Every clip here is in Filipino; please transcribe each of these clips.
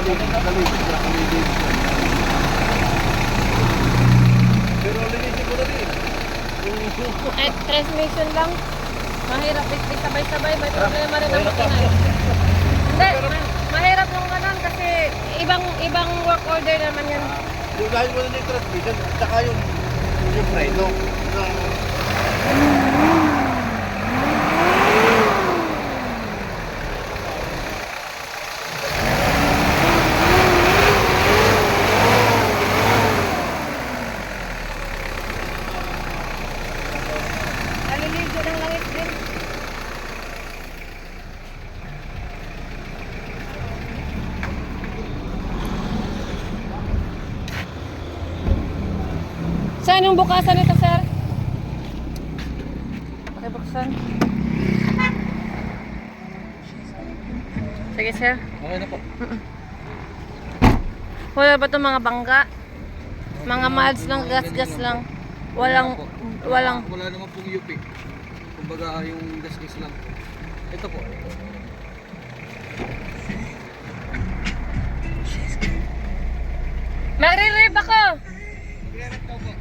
Pero linisin ko na rin. Transmission lang. Mahirap sabay-sabay. May problema rin ang makina. Hindi, mahirap yung ganun kasi ibang work order naman yan. Yung dahil mo na yung transmission, saka yung preno. Naliligo ng langit din. Saan yung bukasan nito, sir? Pakibuksan. Sige, sir. Okay na po. Wala ba itong mga bangga? Mga miles lang, gas-gas lang. Walang... Wala naman pong UP. Kumbaga yung gas-gas lang. Ito po. Magre-rev ako! Magre-rep po po.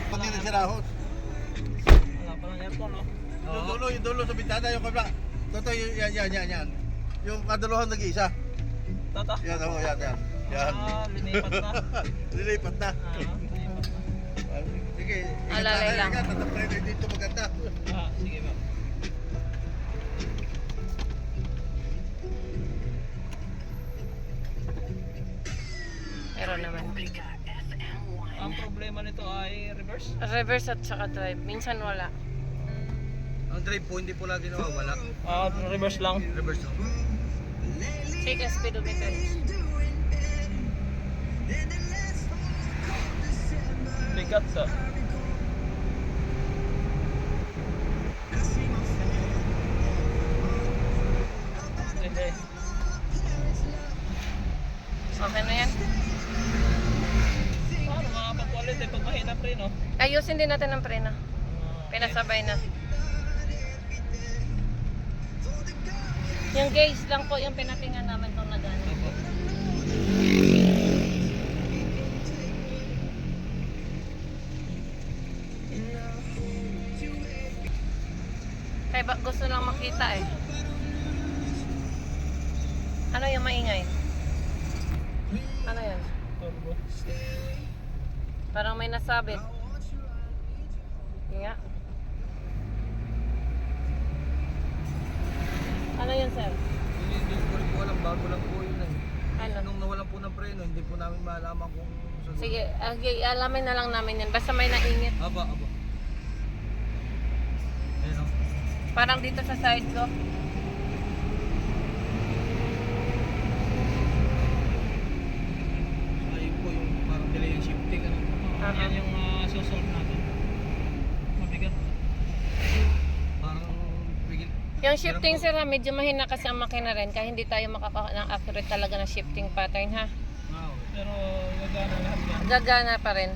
Pati na sirahot. Wala pa lang aircon, no? Yung dulo sa bintana, yung kabla. Toto, yan. Yung kaduluhan nag-iisa. Tata? Yan, ako, yan. Yan. Linipat na. Lilipat na. Linipat na. Sige, Alalay lang. Tatapre na dito maganda. Sige ba. Meron naman. Ang problema nito ay reverse. Reverse at saka drive. Minsan wala. Ang drive po hindi po lagi nawawala. Reverse lang. Reverse lang. Check speedometer. Bigat sa. Hindi. Okay na yan. Paano makapag-quality pag mahina pre, no? Ayusin din natin ang preno. Pinasabay na. Yung gauge lang po yung pinatingan namin kung nagana. Opo. Kaya ba gusto lang makita eh. Ano yung maingay? Ano yan? Turbo. Parang may nasabit. Nga. Ano yan, sir? Hindi ko rin po alam, bago lang po yun eh. Ano? Nung nawalan po ng preno, hindi po namin malaman kung susunod. Sige, alamin na lang namin yan. Basta may naingit. Aba. Ayun o. Parang dito sa side ko. Ayun po yung parang delay yung shifting. Ano? Yan yung susolve natin. Mabigat. Parang bigil. Yung shifting, sir, ha, medyo mahina kasi ang makina rin. Kaya hindi tayo makakakuha ng accurate talaga na shifting pattern, ha? Pero gagana lahat yan. Gagana pa rin.